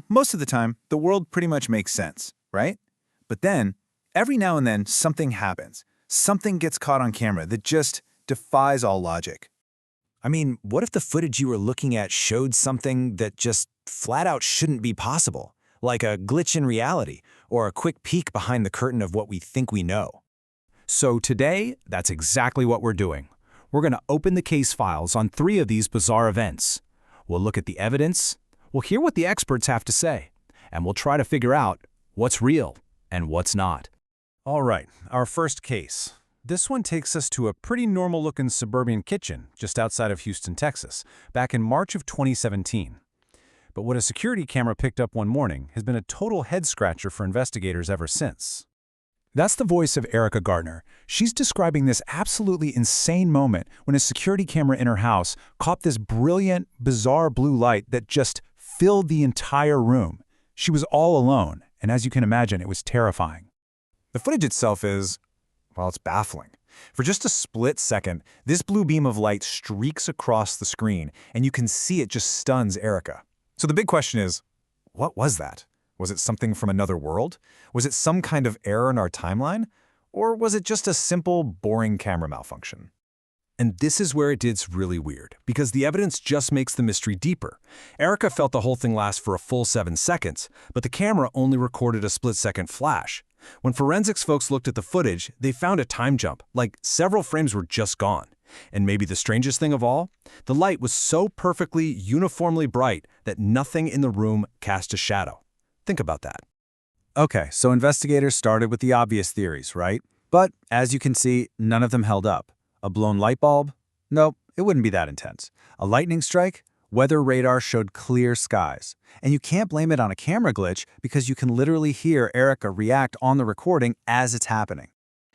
Most of the time, the world pretty much makes sense, right? But then, every now and then, something happens. Something gets caught on camera that just defies all logic. I mean, what if the footage you were looking at showed something that just flat out shouldn't be possible? Like a glitch in reality, or a quick peek behind the curtain of what we think we know. So today, that's exactly what we're doing. We're going to open the case files on 3 of these bizarre events. We'll look at the evidence, we'll hear what the experts have to say, and we'll try to figure out what's real and what's not. All right, our first case. This one takes us to a pretty normal-looking suburban kitchen just outside of Houston, Texas, back in March of 2017. But what a security camera picked up one morning has been a total head-scratcher for investigators ever since. That's the voice of Erica Gardner. She's describing this absolutely insane moment when a security camera in her house caught this brilliant, bizarre blue light that just filled the entire room. She was all alone, and as you can imagine, it was terrifying. The footage itself is, well, it's baffling. For just a split second, this blue beam of light streaks across the screen, and you can see it just stuns Erica. So the big question is, what was that? Was it something from another world? Was it some kind of error in our timeline? Or was it just a simple, boring camera malfunction? And this is where it gets really weird, because the evidence just makes the mystery deeper. Erica felt the whole thing last for a full 7 seconds, but the camera only recorded a split-second flash. When forensics folks looked at the footage, they found a time jump, like several frames were just gone. And maybe the strangest thing of all? The light was so perfectly, uniformly bright that nothing in the room cast a shadow. Think about that. Okay, so investigators started with the obvious theories, right? But, as you can see, none of them held up. A blown light bulb? Nope, it wouldn't be that intense. A lightning strike? Weather radar showed clear skies. And you can't blame it on a camera glitch because you can literally hear Erica react on the recording as it's happening.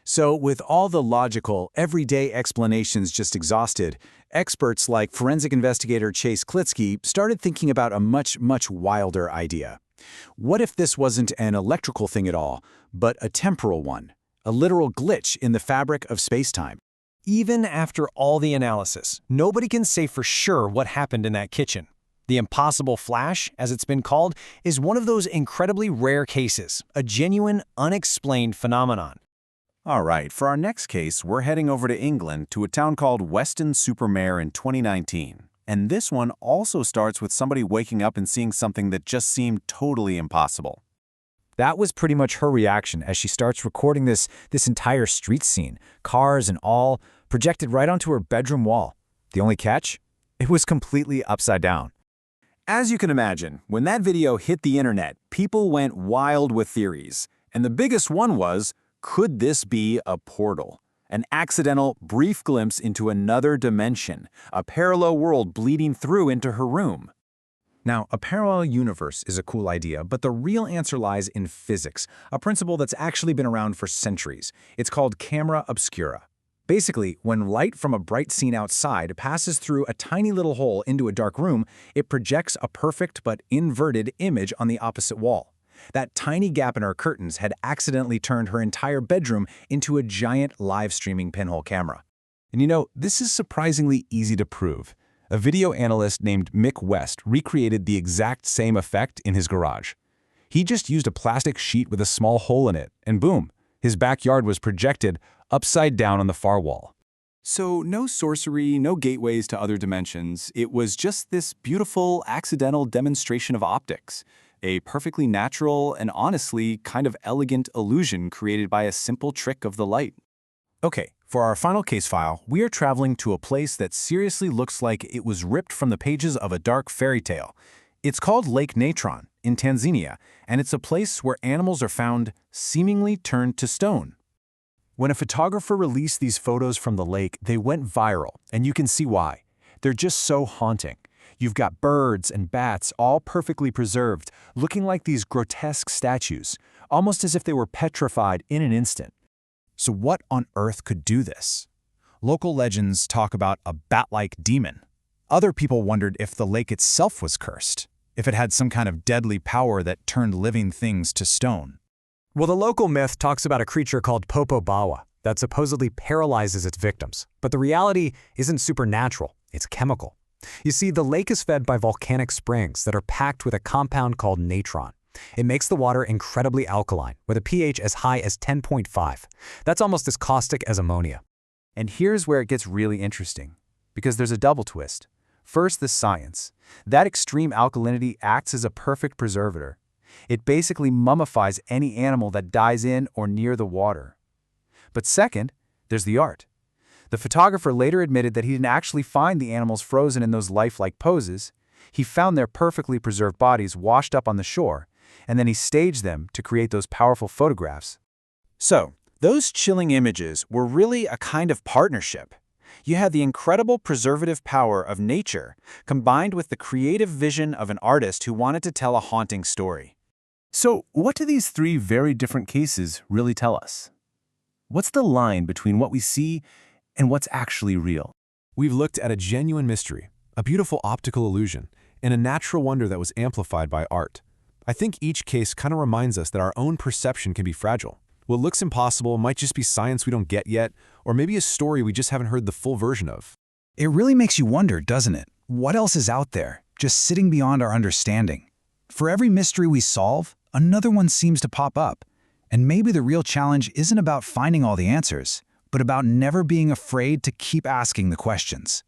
So, with all the logical, everyday explanations just exhausted, experts like forensic investigator Chase Klitsky started thinking about a much, much wilder idea. What if this wasn't an electrical thing at all, but a temporal one? A literal glitch in the fabric of space-time? Even after all the analysis, nobody can say for sure what happened in that kitchen. The impossible flash, as it's been called, is one of those incredibly rare cases, a genuine, unexplained phenomenon. All right, for our next case, we're heading over to England to a town called Weston-super-Mare in 2019. And this one also starts with somebody waking up and seeing something that just seemed totally impossible. That was pretty much her reaction as she starts recording this entire street scene, cars and all, projected right onto her bedroom wall. The only catch? It was completely upside down. As you can imagine, when that video hit the internet, people went wild with theories. And the biggest one was, could this be a portal? An accidental, brief glimpse into another dimension, a parallel world bleeding through into her room. Now, a parallel universe is a cool idea, but the real answer lies in physics, a principle that's actually been around for centuries. It's called camera obscura. Basically, when light from a bright scene outside passes through a tiny little hole into a dark room, it projects a perfect but inverted image on the opposite wall. That tiny gap in her curtains had accidentally turned her entire bedroom into a giant live-streaming pinhole camera. And this is surprisingly easy to prove. A video analyst named Mick West recreated the exact same effect in his garage. He just used a plastic sheet with a small hole in it, and boom, his backyard was projected upside down on the far wall. So no sorcery, no gateways to other dimensions. It was just this beautiful, accidental demonstration of optics. A perfectly natural and honestly kind of elegant illusion created by a simple trick of the light. Okay, for our final case file, we are traveling to a place that seriously looks like it was ripped from the pages of a dark fairy tale. It's called Lake Natron in Tanzania, and it's a place where animals are found seemingly turned to stone. When a photographer released these photos from the lake, they went viral, and you can see why. They're just so haunting. You've got birds and bats all perfectly preserved, looking like these grotesque statues, almost as if they were petrified in an instant. So what on earth could do this? Local legends talk about a bat-like demon. Other people wondered if the lake itself was cursed, if it had some kind of deadly power that turned living things to stone. Well, the local myth talks about a creature called Popo Bawa that supposedly paralyzes its victims. But the reality isn't supernatural, it's chemical. You see, the lake is fed by volcanic springs that are packed with a compound called natron. It makes the water incredibly alkaline, with a pH as high as 10.5. That's almost as caustic as ammonia. And here's where it gets really interesting, because there's a double twist. First, the science. That extreme alkalinity acts as a perfect preservator. It basically mummifies any animal that dies in or near the water. But second, there's the art. The photographer later admitted that he didn't actually find the animals frozen in those lifelike poses. He found their perfectly preserved bodies washed up on the shore, and then he staged them to create those powerful photographs. So, those chilling images were really a kind of partnership. You had the incredible preservative power of nature combined with the creative vision of an artist who wanted to tell a haunting story. So, what do these three very different cases really tell us? What's the line between what we see and what's actually real? We've looked at a genuine mystery, a beautiful optical illusion, and a natural wonder that was amplified by art. I think each case kind of reminds us that our own perception can be fragile. What looks impossible might just be science we don't get yet, or maybe a story we just haven't heard the full version of. It really makes you wonder, doesn't it? What else is out there, just sitting beyond our understanding? For every mystery we solve, another one seems to pop up. And maybe the real challenge isn't about finding all the answers, but about never being afraid to keep asking the questions.